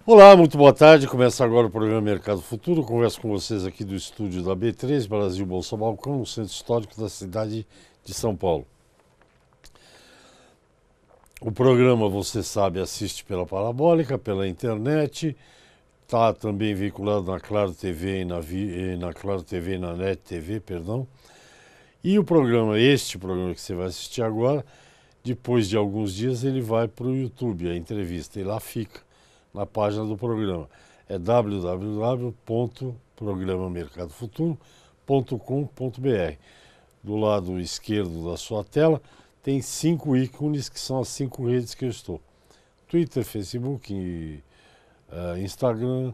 Olá, muito boa tarde. Começa agora o programa Mercado Futuro. Converso com vocês aqui do estúdio da B3, Brasil Bolsa Balcão, no centro histórico da cidade de São Paulo. O programa, você sabe, assiste pela Parabólica, pela internet, está também vinculado na Claro TV na Claro TV e na NET TV, perdão. E o programa, este programa que você vai assistir agora, depois de alguns dias ele vai para o YouTube, a entrevista, e lá fica na página do programa. É www.programamercadofuturo.com.br. Do lado esquerdo da sua tela tem 5 ícones que são as 5 redes que eu estou. Twitter, Facebook, Instagram,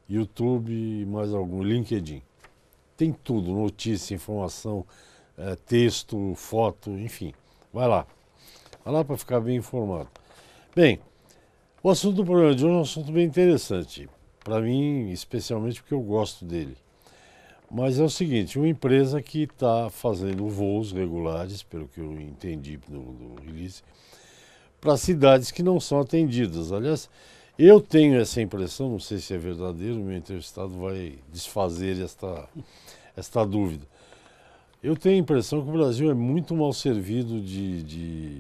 YouTube e mais algum, LinkedIn. Tem tudo, notícia, informação, texto, foto, enfim. Vai lá para ficar bem informado. Bem, o assunto do programa de hoje é um assunto bem interessante, para mim, especialmente porque eu gosto dele. Mas é o seguinte, uma empresa que está fazendo voos regulares, pelo que eu entendi do release, para cidades que não são atendidas. Aliás, eu tenho essa impressão, não sei se é verdadeiro, o meu entrevistado vai desfazer esta dúvida. Eu tenho a impressão que o Brasil é muito mal servido de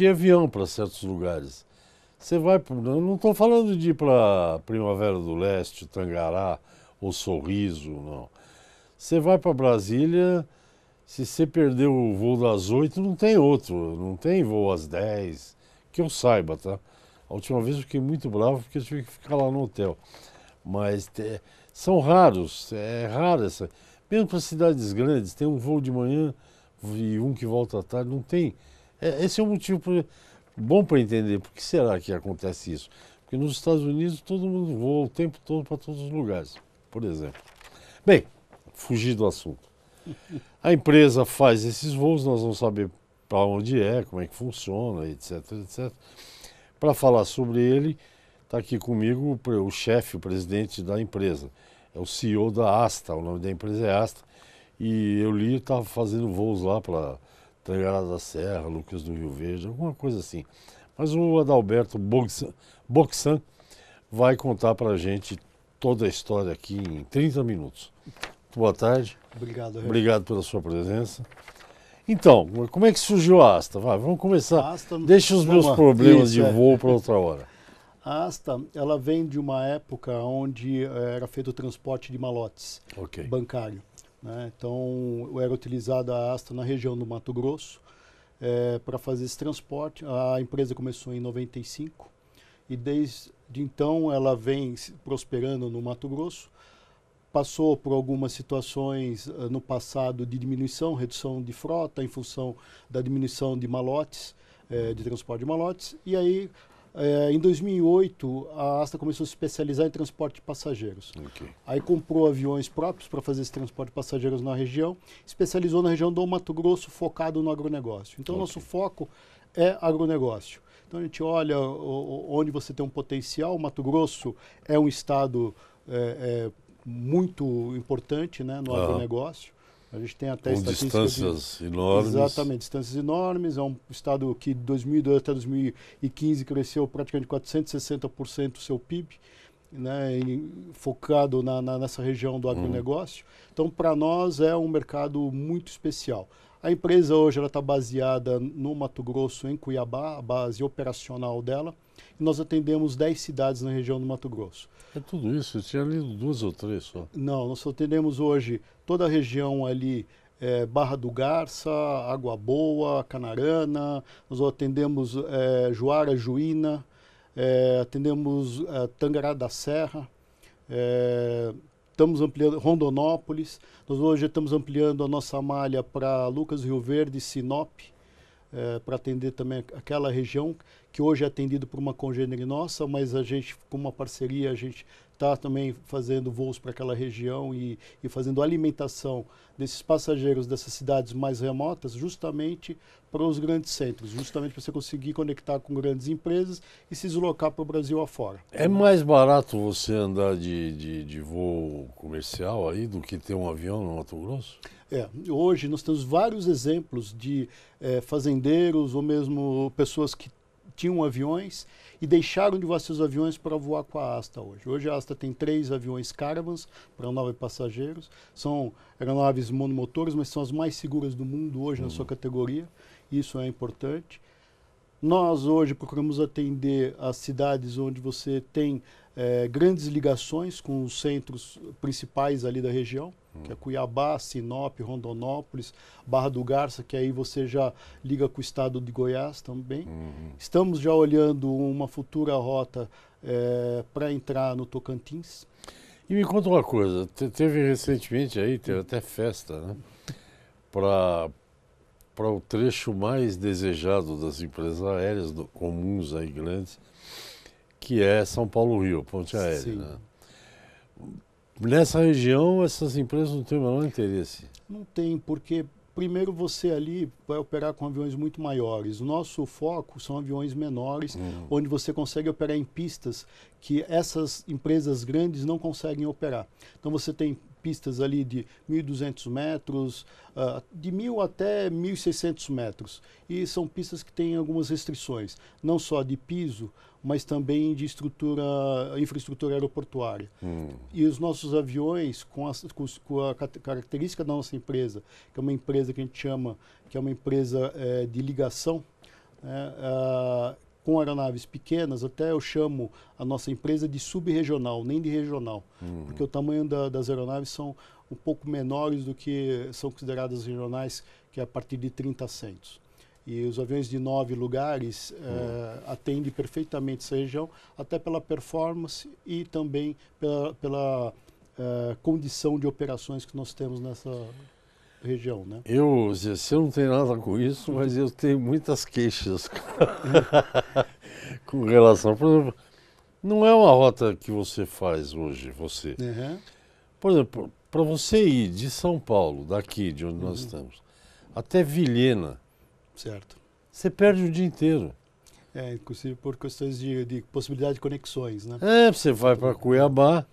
avião para certos lugares. Você vai, eu não estou falando de ir para Primavera do Leste, Tangará ou Sorriso, não. Você vai para Brasília, se você perder o voo das 8, não tem outro, não tem voo às 10, que eu saiba, tá? A última vez eu fiquei muito bravo porque eu tive que ficar lá no hotel. Mas são raros, é raro essa. Mesmo para cidades grandes, tem um voo de manhã e um que volta à tarde, não tem. Esse é um motivo bom para entender por que será que acontece isso. Porque nos Estados Unidos todo mundo voa o tempo todo para todos os lugares, por exemplo. Bem, fugir do assunto. A empresa faz esses voos, nós vamos saber para onde é, como é que funciona, etc, etc. Para falar sobre ele, está aqui comigo o chefe, o presidente da empresa. É o CEO da Asta, o nome da empresa é Asta. E eu li, estava fazendo voos lá para Tangará da Serra, Lucas do Rio Verde, alguma coisa assim. Mas o Adalberto Boxan vai contar para a gente toda a história aqui em 30 minutos. Boa tarde. Obrigado, Rê. Obrigado pela sua presença. Então, como é que surgiu a Asta? Vamos começar. Deixa os meus problemas de voo para outra hora. A Asta, ela vem de uma época onde era feito o transporte de malotes bancário. Né? Então, era utilizada a Asta na região do Mato Grosso para fazer esse transporte. A empresa começou em 95 e desde então ela vem prosperando no Mato Grosso. Passou por algumas situações no passado de diminuição, redução de frota em função da diminuição de malotes, de transporte de malotes. E aí, em 2008, a Asta começou a se especializar em transporte de passageiros. Aí comprou aviões próprios para fazer esse transporte de passageiros na região, especializou na região do Mato Grosso, focado no agronegócio. Então, nosso foco é agronegócio. Então, a gente olha onde você tem um potencial. O Mato Grosso é um estado muito importante, né, no agronegócio. A gente tem até com distâncias enormes. Exatamente, distâncias enormes. É um estado que de 2002 até 2015 cresceu praticamente 460% o seu PIB, né, focado nessa região do agronegócio. Então, para nós, é um mercado muito especial. A empresa hoje está baseada no Mato Grosso, em Cuiabá, a base operacional dela. E nós atendemos 10 cidades na região do Mato Grosso. É tudo isso? Eu tinha lido 2 ou 3 só. Não, nós atendemos hoje toda a região ali, Barra do Garça, Água Boa, Canarana, nós atendemos Juara, Juína, atendemos Tangará da Serra, estamos ampliando Rondonópolis, nós hoje estamos ampliando a nossa malha para Lucas do Rio Verde e Sinop, para atender também aquela região que hoje é atendido por uma congênere nossa, mas a gente, com uma parceria, a gente está também fazendo voos para aquela região e fazendo alimentação desses passageiros dessas cidades mais remotas, justamente para os grandes centros, justamente para você conseguir conectar com grandes empresas e se deslocar para o Brasil afora. É mais barato você andar de voo comercial aí do que ter um avião no Mato Grosso? Hoje nós temos vários exemplos de fazendeiros ou mesmo pessoas que tinham aviões e deixaram de voar seus aviões para voar com a Asta hoje. Hoje a Asta tem 3 aviões Caravans para 9 passageiros. São aeronaves monomotores, mas são as mais seguras do mundo hoje na sua categoria. Isso é importante. Nós hoje procuramos atender as cidades onde você tem grandes ligações com os centros principais ali da região, que é Cuiabá, Sinop, Rondonópolis, Barra do Garça, que aí você já liga com o estado de Goiás também. Estamos já olhando uma futura rota para entrar no Tocantins. E me conta uma coisa, teve recentemente aí, teve até festa, né? Para o trecho mais desejado das empresas aéreas, comuns aí, grandes, que é São Paulo-Rio, ponte aérea. Né? Nessa região, essas empresas não têm o menor interesse. Não tem, porque primeiro você ali vai operar com aviões muito maiores. O nosso foco são aviões menores, onde você consegue operar em pistas que essas empresas grandes não conseguem operar. Então você tem pistas ali de 1.200 metros, de 1.000 até 1.600 metros. E são pistas que têm algumas restrições, não só de piso, mas também de infraestrutura aeroportuária. E os nossos aviões, com a característica da nossa empresa, que é uma empresa que a gente chama, que é uma empresa de ligação, com aeronaves pequenas, até eu chamo a nossa empresa de subregional, nem de regional, porque o tamanho das aeronaves são um pouco menores do que são consideradas regionais, que é a partir de 30 assentos. E os aviões de 9 lugares atendem perfeitamente essa região, até pela performance e também pela condição de operações que nós temos nessa região, né? Você não tem nada com isso, mas eu tenho muitas queixas com relação. Por exemplo, não é uma rota que você faz hoje, Por exemplo, para você ir de São Paulo, daqui de onde nós estamos, até Vilhena, certo, você perde o dia inteiro. Inclusive por questões de possibilidade de conexões, né? Você vai para Cuiabá,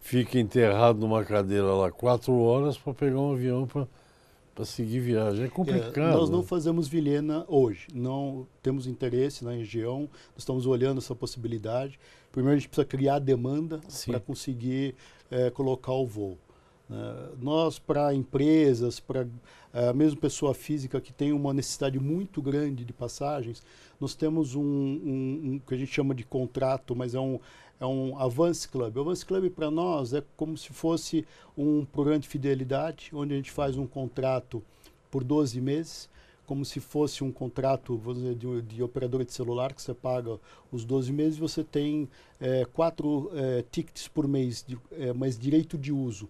fica enterrado numa cadeira lá 4 horas para pegar um avião para seguir viagem. É complicado. Nós não fazemos Vilhena hoje, não temos interesse na região, nós estamos olhando essa possibilidade. Primeiro a gente precisa criar demanda para conseguir colocar o voo. Nós, para empresas, para mesmo pessoa física que tem uma necessidade muito grande de passagens, nós temos um que a gente chama de contrato, mas é um Avance Club. O Avance Club para nós é como se fosse um programa de fidelidade, onde a gente faz um contrato por 12 meses, como se fosse um contrato, vamos dizer, de operadora de celular, que você paga os 12 meses e você tem 4 tickets por mês, mas direito de uso.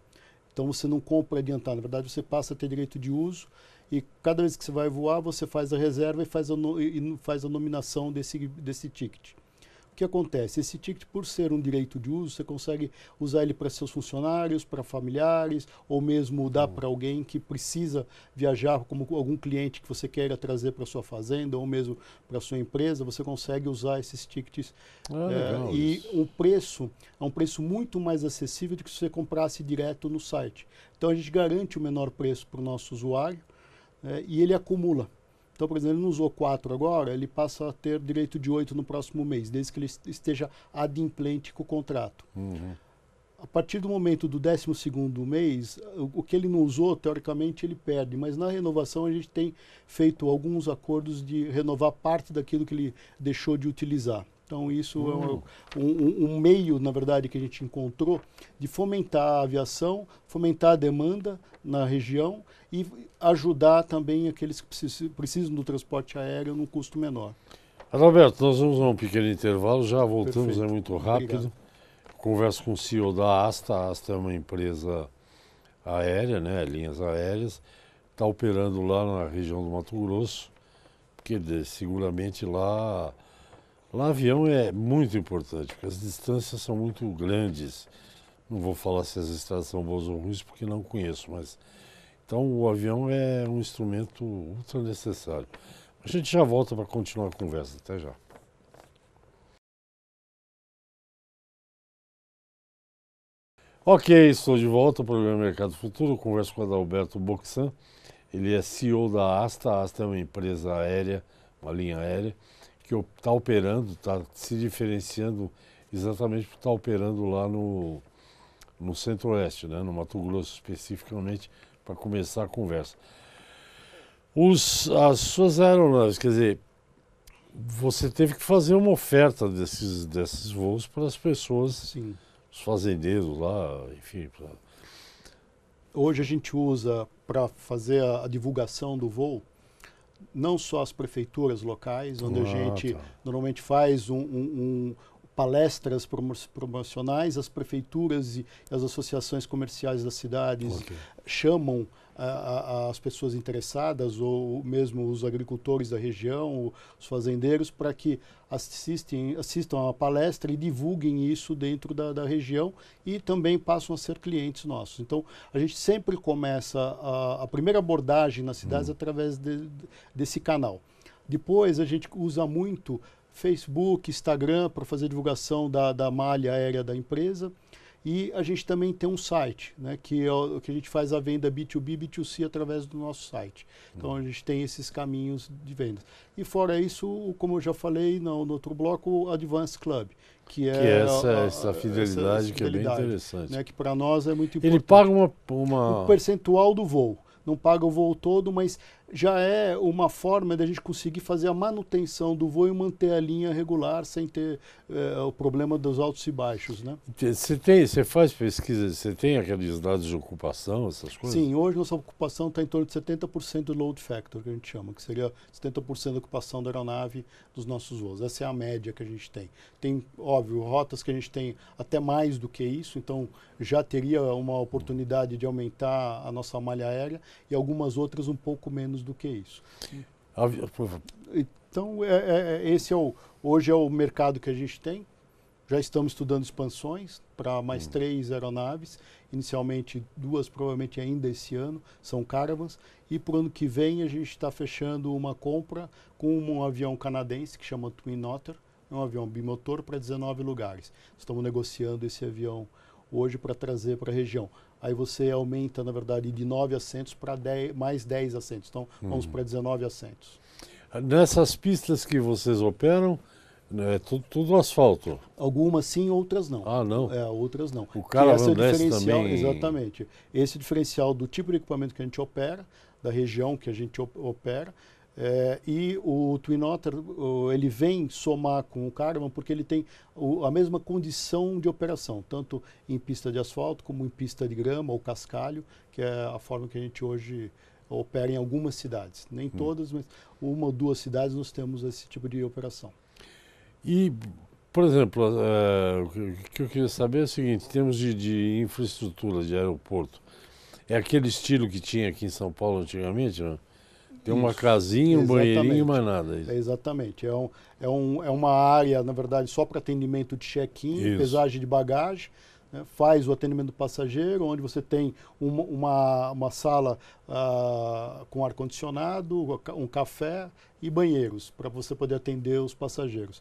Então você não compra adiantado, na verdade você passa a ter direito de uso e cada vez que você vai voar você faz a reserva e faz a nominação desse ticket. O que acontece? Esse ticket, por ser um direito de uso, você consegue usar ele para seus funcionários, para familiares, ou mesmo dar para alguém que precisa viajar, como algum cliente que você queira trazer para sua fazenda, ou mesmo para sua empresa, você consegue usar esses tickets. E o preço é um preço muito mais acessível do que se você comprasse direto no site. Então a gente garante o menor preço para o nosso usuário e ele acumula. Então, por exemplo, ele não usou 4 agora, ele passa a ter direito de 8 no próximo mês, desde que ele esteja adimplente com o contrato. A partir do momento do 12º mês, o que ele não usou, teoricamente, ele perde. Mas na renovação a gente tem feito alguns acordos de renovar parte daquilo que ele deixou de utilizar. Então isso é um meio, na verdade, que a gente encontrou de fomentar a aviação, fomentar a demanda na região e ajudar também aqueles que precisam do transporte aéreo num custo menor. Adalberto, nós vamos a um pequeno intervalo, já voltamos, Perfeito. É muito rápido. Obrigado. Converso com o CEO da Asta. A Asta é uma empresa aérea, né, linhas aéreas, está operando lá na região do Mato Grosso, porque seguramente lá avião é muito importante, porque as distâncias são muito grandes. Não vou falar se as estradas são boas ou ruins, porque não conheço, mas... Então o avião é um instrumento ultra necessário. A gente já volta para continuar a conversa. Até já. Ok, estou de volta ao programa Mercado Futuro. Eu converso com o Adalberto Boxan. Ele é CEO da Asta. A Asta é uma empresa aérea, uma linha aérea, que está operando, está se diferenciando exatamente por estar operando lá no Centro-Oeste, né, no Mato Grosso especificamente, para começar a conversa. As suas aeronaves, quer dizer, você teve que fazer uma oferta desses voos para as pessoas, Sim. Os fazendeiros lá, enfim. Hoje a gente usa para fazer a divulgação do voo, não só as prefeituras locais, onde a gente normalmente faz palestras promocionais, as prefeituras e as associações comerciais das cidades chamam as pessoas interessadas ou mesmo os agricultores da região, os fazendeiros, para que assistam à palestra e divulguem isso dentro da região e também passam a ser clientes nossos. Então, a gente sempre começa a primeira abordagem nas cidades através desse canal. Depois, a gente usa muito Facebook, Instagram para fazer divulgação da malha aérea da empresa. E a gente também tem um site, né, que a gente faz a venda B2B, B2C através do nosso site. Então a gente tem esses caminhos de vendas. E fora isso, como eu já falei no outro bloco, o Advance Club, que é essa fidelidade que é bem interessante. Né, que para nós é muito importante. Ele paga um percentual do voo. Não paga o voo todo, mas já é uma forma da gente conseguir fazer a manutenção do voo e manter a linha regular sem ter o problema dos altos e baixos, né? Você faz pesquisa, você tem aqueles dados de ocupação, essas coisas? Sim, hoje nossa ocupação está em torno de 70% do load factor, que a gente chama, que seria 70% da ocupação da aeronave dos nossos voos. Essa é a média que a gente tem. Tem, óbvio, rotas que a gente tem até mais do que isso, então já teria uma oportunidade de aumentar a nossa malha aérea e algumas outras um pouco menos do que isso. Então, esse hoje é o mercado que a gente tem. Já estamos estudando expansões para mais 3 aeronaves. Inicialmente 2, provavelmente ainda esse ano, são Caravans. E para o ano que vem a gente está fechando uma compra com um avião canadense que chama Twin Otter. É um avião bimotor para 19 lugares. Estamos negociando esse avião hoje para trazer para a região. Aí você aumenta, na verdade, de 9 assentos para mais 10 assentos. Então, vamos para 19 assentos. Nessas pistas que vocês operam, é tudo asfalto? Algumas sim, outras não. Ah, não? Outras não. O Caravan desce também? Exatamente. Esse diferencial do tipo de equipamento que a gente opera, da região que a gente opera, e o Twin Otter, ele vem somar com o Caravan porque ele tem a mesma condição de operação, tanto em pista de asfalto como em pista de grama ou cascalho, que é a forma que a gente hoje opera em algumas cidades. Nem todas, mas uma ou 2 cidades nós temos esse tipo de operação. E, por exemplo, o que eu queria saber é o seguinte, em termos de infraestrutura de aeroporto, é aquele estilo que tinha aqui em São Paulo antigamente, não? Tem uma casinha, um banheirinho e mais nada. Exatamente. É uma área, na verdade, só para atendimento de check-in, pesagem de bagagem, né? Faz o atendimento do passageiro, onde você tem uma sala com ar-condicionado, um café e banheiros, para você poder atender os passageiros.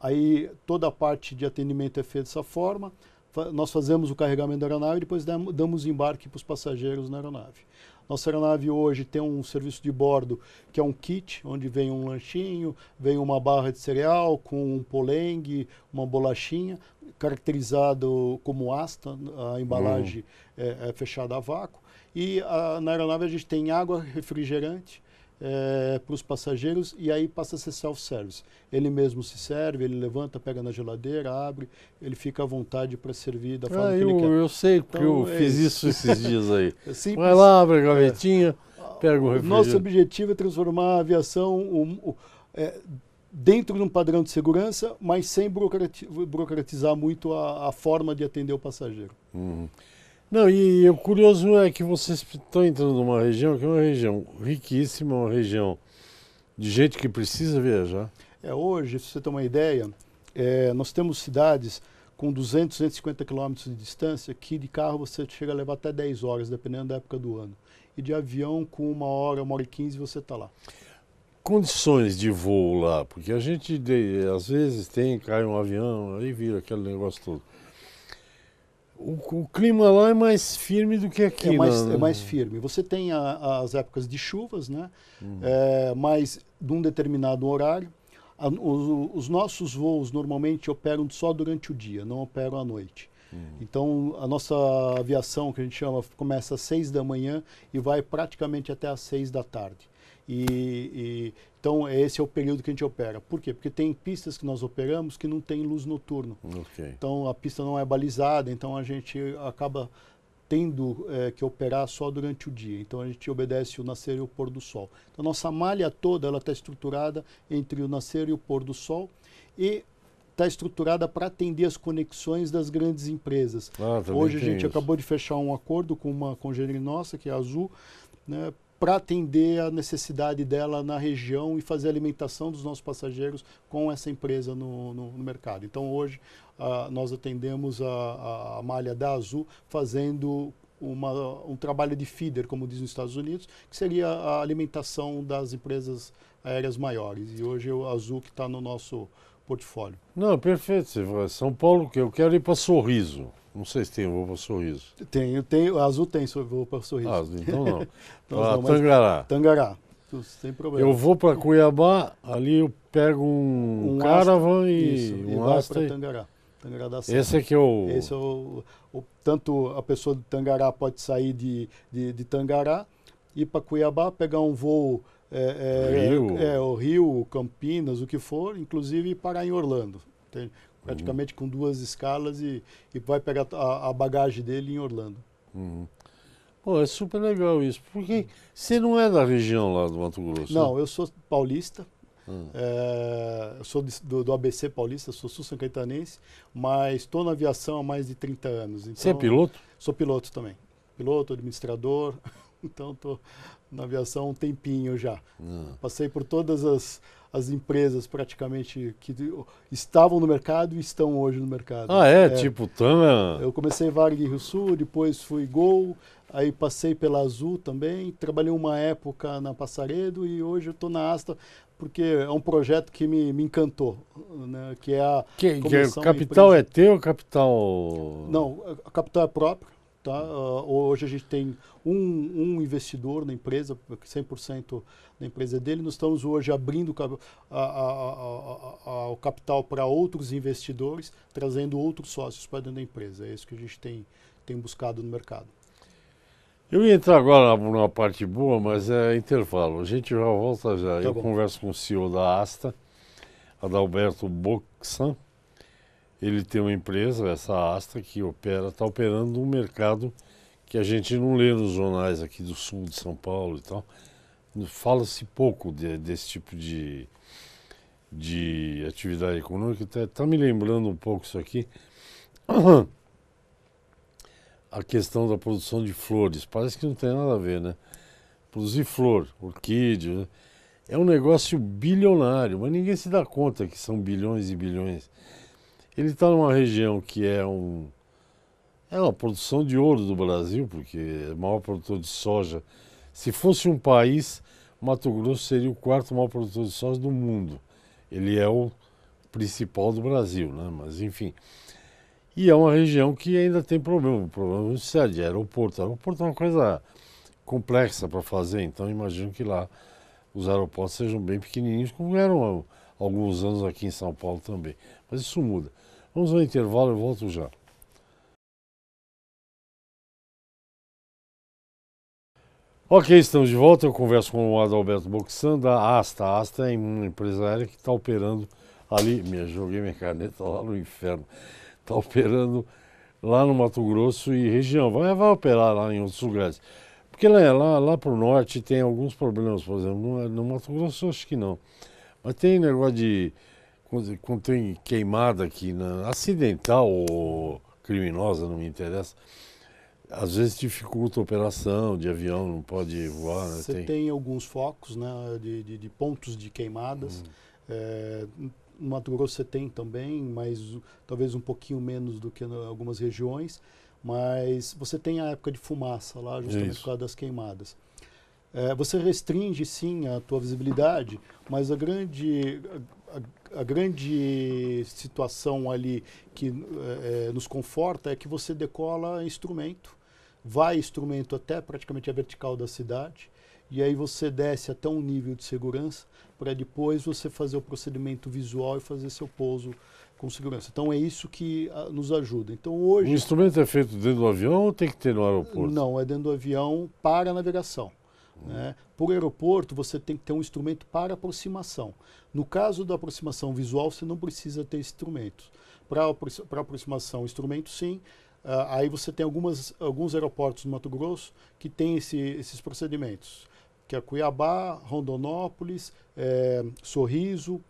Aí toda a parte de atendimento é feita dessa forma. Nós fazemos o carregamento da aeronave e depois damos embarque para os passageiros na aeronave. Nossa aeronave hoje tem um serviço de bordo que é um kit, onde vem um lanchinho, vem uma barra de cereal com um polengue, uma bolachinha, caracterizado como asta, a embalagem é fechada a vácuo. E na aeronave a gente tem água, refrigerante, para os passageiros e aí passa a ser self-service. Ele mesmo se serve, ele levanta, pega na geladeira, abre, ele fica à vontade para servir da forma que ele quer. Eu sei, porque eu fiz isso esses dias aí. Vai lá, abre a gavetinha, pega o refrigerante. Nosso objetivo é transformar a aviação dentro de um padrão de segurança, mas sem burocratizar muito a forma de atender o passageiro. Não, e o curioso é que vocês estão entrando numa região que é uma região riquíssima, uma região de gente que precisa viajar. Hoje, se você tem uma ideia, nós temos cidades com 200, 250 quilômetros de distância que de carro você chega a levar até 10 horas, dependendo da época do ano. E de avião, com 1 hora, 1 hora e 15, você está lá. Condições de voo lá, porque a gente às vezes cai um avião, aí vira aquele negócio todo. O clima lá é mais firme do que aqui, é mais firme. Você tem as épocas de chuvas, né? Mas de um determinado horário. Os nossos voos normalmente operam só durante o dia, não operam à noite. Então, a nossa aviação, que a gente chama, começa às 6 da manhã e vai praticamente até às 6 da tarde. Então, esse é o período que a gente opera. Por quê? Porque tem pistas que nós operamos que não tem luz noturna. Okay. Então, a pista não é balizada, então a gente acaba tendo que operar só durante o dia. Então, a gente obedece o nascer e o pôr do sol. Então, a nossa malha toda está estruturada entre o nascer e o pôr do sol e está estruturada para atender as conexões das grandes empresas. Hoje a gente acabou de fechar um acordo com uma congênere nossa, que é a Azul, né, para atender a necessidade dela na região e fazer a alimentação dos nossos passageiros com essa empresa no mercado. Então hoje nós atendemos a malha da Azul fazendo um trabalho de feeder, como diz nos Estados Unidos, que seria a alimentação das empresas aéreas maiores. E hoje é o Azul que está no nosso portfólio. Não, perfeito. Você vai São Paulo, que eu quero ir para Sorriso. Não sei se tem voo para Sorriso. Tem, a Azul tem voo para Sorriso. Então não. Para Tangará. Tangará, sem problema. Eu vou para Cuiabá, ali eu pego um Caravan e um vai para Tangará. Tangará dá certo. Esse aqui é o... Esse é tanto a pessoa de Tangará pode sair de Tangará, ir para Cuiabá, pegar um voo... o Rio, Campinas, o que for, inclusive parar em Orlando. Tem, praticamente com 2 escalas e vai pegar a bagagem dele em Orlando. Pô, é super legal isso. Porque você não é da região lá do Mato Grosso? Não, eu sou paulista. Eu sou do ABC paulista, sou sul-sancaitense, mas estou na aviação há mais de 30 anos. Então, você é piloto? Sou piloto também. Piloto, administrador. Então, estou na aviação há um tempinho já. Passei por todas as empresas praticamente que estavam no mercado e estão hoje no mercado. Tipo Tana? Eu comecei Varig Rio Sul, depois fui Gol, aí passei pela Azul também, trabalhei uma época na Passaredo e hoje eu estou na Asta porque é um projeto que me encantou, né? Que é a capital é teu ou capital... Não, a capital é própria. Tá? Hoje a gente tem um investidor na empresa, 100% da empresa dele. Nós estamos hoje abrindo o capital para outros investidores, trazendo outros sócios para dentro da empresa. É isso que a gente tem buscado no mercado. Eu ia entrar agora numa parte boa, mas é intervalo. A gente já volta já. Eu converso com o CEO da Asta, Adalberto Boxan. Ele tem uma empresa, essa Asta, que está operando um mercado que a gente não lê nos jornais aqui do sul de São Paulo e tal. Fala-se pouco desse tipo de atividade econômica. Está me lembrando um pouco isso aqui. A questão da produção de flores. Parece que não tem nada a ver, né? Produzir flor, orquídea, né? É um negócio bilionário, mas ninguém se dá conta que são bilhões e bilhões. Ele está numa região que é uma produção de ouro do Brasil, porque é o maior produtor de soja. Se fosse um país, Mato Grosso seria o 4º maior produtor de soja do mundo. Ele é o principal do Brasil, né? Mas enfim. E é uma região que ainda tem problema muito sério de aeroporto. Aeroporto é uma coisa complexa para fazer, então imagino que lá os aeroportos sejam bem pequenininhos, como eram há alguns anos aqui em São Paulo também. Mas isso muda. Vamos ao intervalo, eu volto já. Ok, estamos de volta. Eu converso com o Adalberto Boxan da Asta. A Asta é uma empresa aérea que está operando ali. Joguei minha caneta lá no inferno. Está operando lá no Mato Grosso e região. Vai operar lá em outros lugares. Porque lá para o norte tem alguns problemas, por exemplo. No Mato Grosso, acho que não. Mas tem negócio de... Quando tem queimada aqui, acidental ou criminosa, não me interessa, às vezes dificulta a operação de avião, não pode voar. Né? Você tem alguns focos, né, de pontos de queimadas. No Mato Grosso você tem também, mas talvez um pouquinho menos do que em algumas regiões. Mas você tem a época de fumaça lá, justamente por causa das queimadas. Você restringe, sim, a tua visibilidade, mas a grande situação ali que nos conforta é que você decola instrumento, vai instrumento até praticamente a vertical da cidade, e aí você desce até um nível de segurança para depois você fazer o procedimento visual e fazer seu pouso com segurança. Então é isso que nos ajuda. Então hoje... O instrumento é feito dentro do avião ou tem que ter no aeroporto? Não, é dentro do avião para a navegação. Né? Por aeroporto, você tem que ter um instrumento para aproximação. No caso da aproximação visual, você não precisa ter instrumentos. Para aproximação, instrumento sim. Aí você tem alguns aeroportos no Mato Grosso que têm esses procedimentos, que é Cuiabá, Rondonópolis, Sorriso,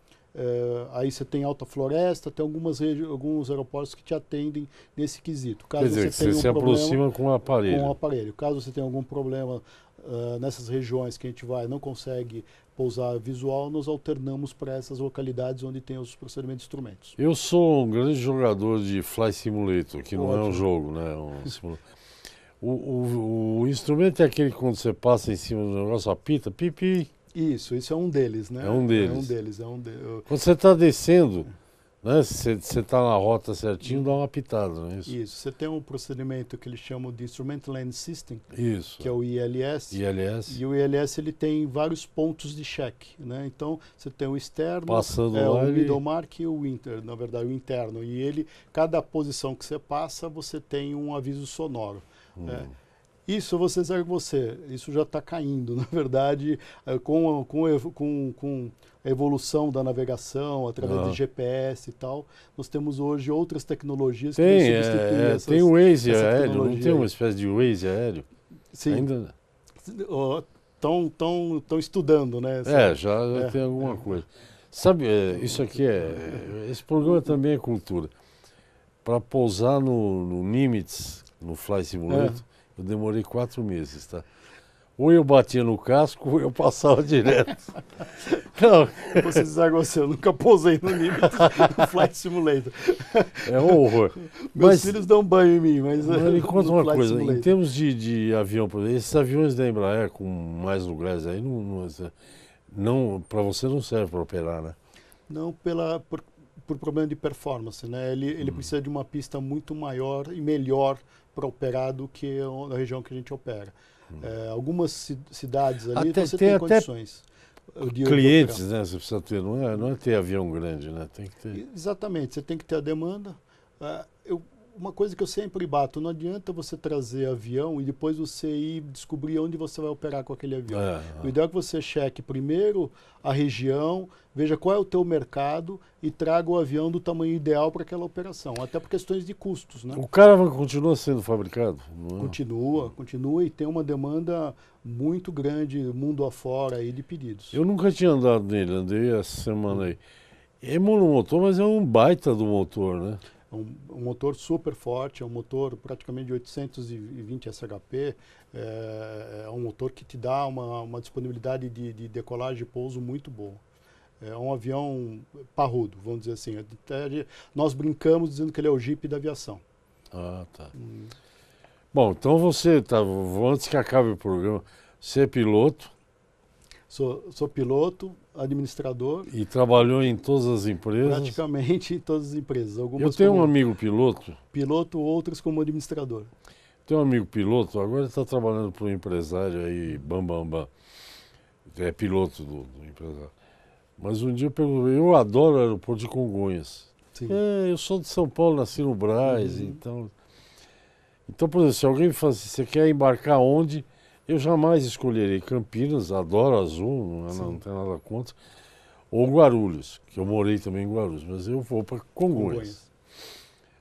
aí você tem Alta Floresta, tem alguns aeroportos que te atendem nesse quesito. Caso Quer dizer, você se aproxima com o aparelho. Com o aparelho. Caso você tenha algum problema nessas regiões que a gente vai não consegue pousar visual, nós alternamos para essas localidades onde tem os procedimentos de instrumentos. Eu sou um grande jogador de Flight Simulator, que não é um jogo, né? O instrumento é aquele que quando você passa em cima do negócio, apita, pipi. Isso é um deles, né? É um deles. É um deles. Quando você está descendo, né? Você está na rota certinho, dá uma pitada, não é isso? Isso. Você tem um procedimento que eles chamam de Instrument Land System, isso. que é o ILS. ILS. E o ILS ele tem vários pontos de cheque, né? Então você tem o externo, passando lá, o middle mark e o inter, na verdade o interno. E cada posição que você passa, você tem um aviso sonoro. Isso eu vou dizer com você, isso já está caindo, na verdade, com a evolução da navegação, através de GPS e tal, nós temos hoje outras tecnologias que vão substituir essas. Tem o Waze aéreo, não tem uma espécie de Waze aéreo? Sim. Ainda... Estão estudando, né? Já tem alguma coisa. Sabe, isso aqui esse programa também é cultura. Para pousar no Nimitz, no Flight Simulator, eu demorei 4 meses, tá? Ou eu batia no casco, ou eu passava direto. Não. Você sabe você, eu nunca pousei no Nimitz, no Flight Simulator. É um horror. Meus filhos dão banho em mim, mas me conta uma coisa, Simulator. Em termos de avião, por exemplo, esses aviões da Embraer com mais lugares aí, não, para você não serve para operar, né? Não, por problema de performance, né? Ele precisa de uma pista muito maior e melhor para operar do que a região que a gente opera. Algumas cidades ali você tem condições. Clientes, né? Você precisa ter, não é ter avião grande, né? Tem que ter. Exatamente, você tem que ter a demanda. Uma coisa que eu sempre bato, não adianta você trazer avião e depois você ir descobrir onde você vai operar com aquele avião. O ideal é que você cheque primeiro a região, veja qual é o teu mercado e traga o avião do tamanho ideal para aquela operação, até por questões de custos, né? O Caravan continua sendo fabricado? Não é? Continua e tem uma demanda muito grande mundo afora aí de pedidos. Eu nunca tinha andado nele, andei essa semana aí. É monomotor, mas é um baita do motor, né? Um motor super forte, é um motor praticamente de 820 SHP, é um motor que te dá uma disponibilidade de decolagem e pouso muito boa. É um avião parrudo, vamos dizer assim. Nós brincamos dizendo que ele é o Jeep da aviação. Ah, tá. Bom, então você, antes que acabe o programa, você é piloto? Sou piloto, administrador. E trabalhou em todas as empresas? Praticamente em todas as empresas. Eu tenho um amigo piloto. Piloto, outros como administrador. Tenho um amigo piloto, agora ele está trabalhando para um empresário aí, Bambambam. É piloto do empresário. Mas um dia eu perguntei, eu adoro o aeroporto de Congonhas. Sim. Eu sou de São Paulo, nasci no Brás, então, por exemplo, se alguém me fala assim, você quer embarcar onde? Eu jamais escolherei Campinas, adoro Azul, não tenho nada contra, ou Guarulhos, que eu morei também em Guarulhos, mas eu vou para Congonhas.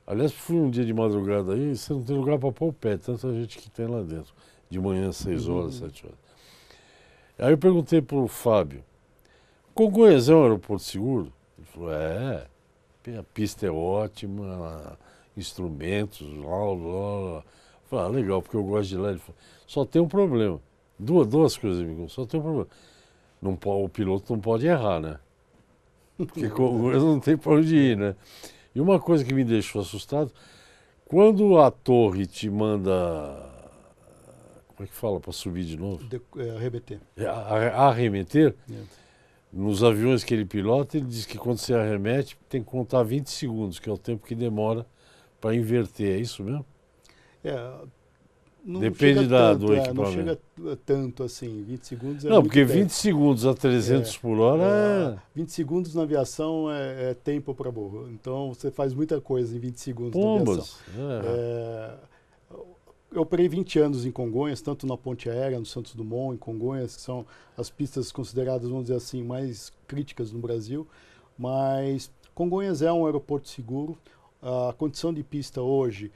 Aliás, fui um dia de madrugada aí, você não tem lugar para pôr o pé, tanta gente que tem lá dentro, de manhã, 6 horas, 7 horas. Aí eu perguntei para o Fábio, Congonhas é um aeroporto seguro? Ele falou, a pista é ótima, instrumentos, blá. Eu falei, legal, porque eu gosto de lá. Ele falou, só tem um problema. Duas coisas, amigo, só tem um problema. O piloto não pode errar, né? Porque Congonhas não tem para onde ir, né? E uma coisa que me deixou assustado, quando a torre te manda, como é que fala para subir de novo? Arremeter. Arremeter, nos aviões que ele pilota, ele diz que quando você arremete, tem que contar 20 segundos, que é o tempo que demora para inverter, é isso mesmo? Não Depende chega tanto, do equipamento. não chega tanto assim, 20 segundos é Não, muito porque tempo. 20 segundos a 300 por hora 20 segundos na aviação é tempo para burro. Então você faz muita coisa em 20 segundos na Pombas. aviação. Eu operei 20 anos em Congonhas, tanto na Ponte Aérea, no Santos Dumont, em Congonhas, que são as pistas consideradas, vamos dizer assim, mais críticas no Brasil. Mas Congonhas é um aeroporto seguro. A condição de pista hoje,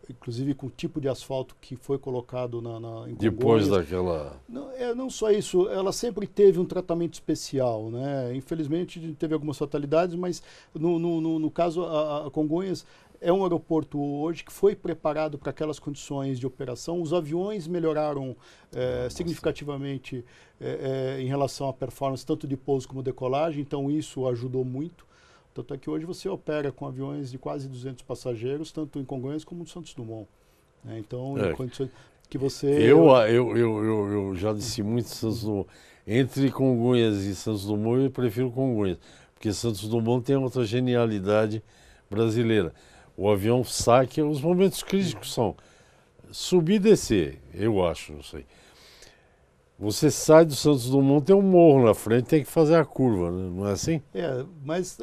inclusive com o tipo de asfalto que foi colocado em Congonhas... Depois daquela... Não só isso, ela sempre teve um tratamento especial, né? Infelizmente teve algumas fatalidades, mas no caso a Congonhas é um aeroporto hoje que foi preparado para aquelas condições de operação. Os aviões melhoraram significativamente em relação à performance, tanto de pouso como decolagem, então isso ajudou muito. Tanto é que hoje você opera com aviões de quase 200 passageiros, tanto em Congonhas como no Santos Dumont. Então, em condições que você... Eu já disse muito Santos Dumont. Entre Congonhas e Santos Dumont, eu prefiro Congonhas, porque Santos Dumont tem outra genialidade brasileira. O avião sai, que os momentos críticos são subir e descer, eu acho, não sei. Você sai do Santos Dumont, tem um morro na frente, tem que fazer a curva, né? Não é assim? Mas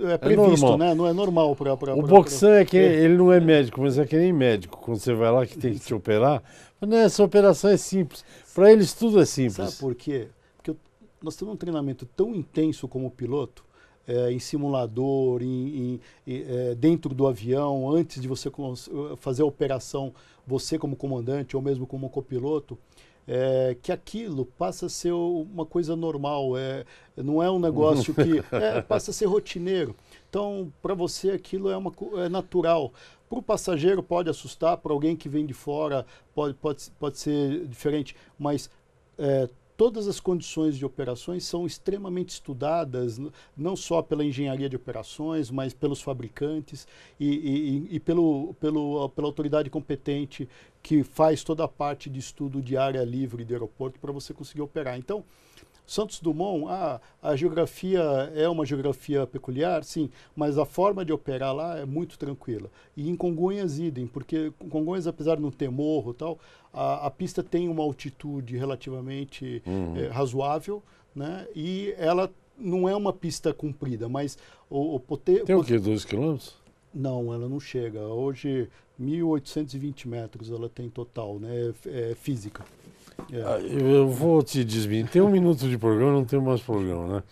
é previsto, né? Não é normal para... O Boxan é que ele não é médico, mas é que nem médico. Quando você vai lá que tem que te operar, não, essa operação é simples. Para eles tudo é simples. Sabe por quê? Porque nós temos um treinamento tão intenso como piloto, em simulador, dentro do avião, antes de você fazer a operação, você como comandante ou mesmo como copiloto, que aquilo passa a ser uma coisa normal, não é um negócio que passa a ser rotineiro. Então, para você aquilo é natural. Para o passageiro pode assustar, para alguém que vem de fora pode ser diferente, mas todas as condições de operações são extremamente estudadas, não só pela engenharia de operações, mas pelos fabricantes e pela autoridade competente que faz toda a parte de estudo de área livre de aeroporto para você conseguir operar. Então, Santos Dumont, a geografia é uma geografia peculiar, sim, mas a forma de operar lá é muito tranquila. E em Congonhas, idem, porque Congonhas, apesar de não ter morro e tal, a pista tem uma altitude relativamente razoável, né? E ela não é uma pista comprida, mas Tem o quê, 2 quilômetros? Não, ela não chega. Hoje, 1.820 metros ela tem total, né? Física. Eu vou te desmentir. Tem 1 minuto de programa, não tem mais programa, né?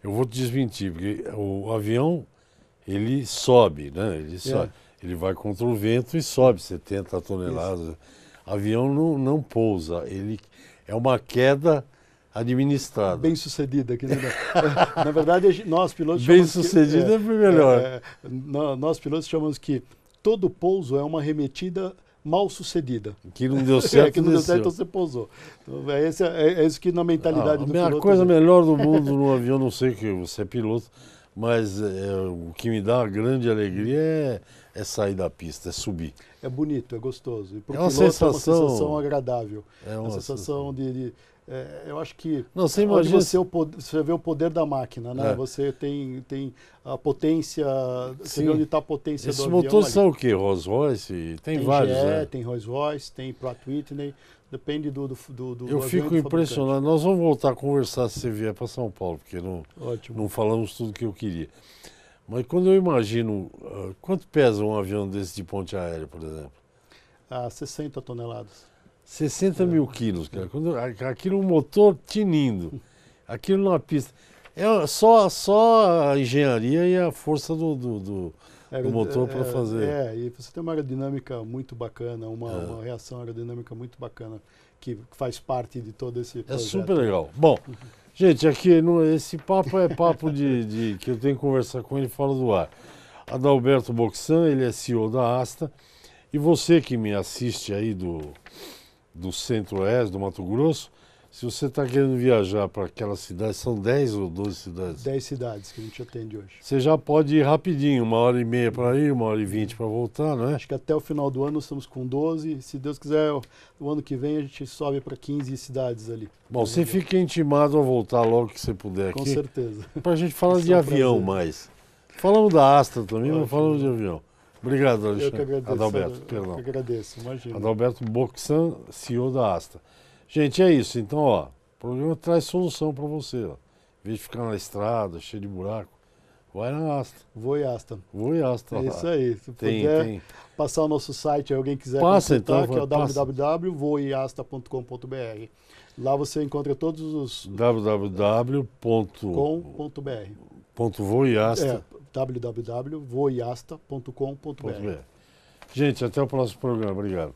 Eu vou te desmentir, porque o avião, ele sobe, né? Ele vai contra o vento e sobe 70 toneladas. Isso. Avião não pousa, ele é uma queda administrada. Bem sucedida. Na verdade, nós pilotos bem sucedida é melhor. Nós pilotos chamamos que todo pouso é uma arremetida mal sucedida. Que não deu certo, que não deu certo, então você pousou. Então, é isso que na mentalidade do piloto... A coisa melhor do mundo no avião, não sei que você é piloto, mas o que me dá uma grande alegria é sair da pista, é subir. É bonito, é gostoso. E pro piloto é uma sensação agradável. É uma sensação de eu acho que não, você imagina você vê o poder da máquina, né? Você tem a potência, você vê onde está a potência do avião. Esses motores são o quê? Rolls-Royce? Tem vários, né? Tem Rolls-Royce, tem Pratt Whitney, depende do Eu fico impressionado. Nós vamos voltar a conversar se você vier para São Paulo, porque não falamos tudo que eu queria. Mas quando eu imagino, quanto pesa um avião desse de ponte aérea, por exemplo? 60 toneladas. 60 mil quilos, cara. Aquilo um motor tinindo, aquilo numa pista. É só a engenharia e a força do motor para fazer. E você tem uma aerodinâmica muito bacana, uma reação aerodinâmica muito bacana, que faz parte de todo esse projeto. É super legal. Bom, gente, aqui esse papo é papo de que eu tenho que conversar com ele fora do ar. Adalberto Boxan, ele é CEO da Asta. E você que me assiste aí do Centro-Oeste, do Mato Grosso, se você está querendo viajar para aquelas cidades, são 10 ou 12 cidades? 10 cidades que a gente atende hoje. Você já pode ir rapidinho, 1h30 para ir, 1h20 para voltar, não é? Acho que até o final do ano nós estamos com 12, se Deus quiser, o ano que vem a gente sobe para 15 cidades ali. Bom, você fica intimado a voltar logo que você puder aqui. Com certeza. Para a gente falar de avião mais. Falamos da Astra também, mas falamos de avião. Obrigado, Alexandre. Eu que agradeço. Adalberto, eu que agradeço, imagina. Adalberto Boxan, CEO da Asta. Gente, é isso. Então, ó, o programa traz solução para você. Ó. Em vez de ficar na estrada, cheio de buraco, vai na Asta. Vou em Asta. Vou em Asta. É isso aí. Se tem, puder tem. passar o nosso site, alguém quiser Passa, consultar, então, que é o passa. www.voiasta.com.br. Lá você encontra todos os... www.voiasta.com.br. www.voiasta.com.br. Gente, até o próximo programa. Obrigado.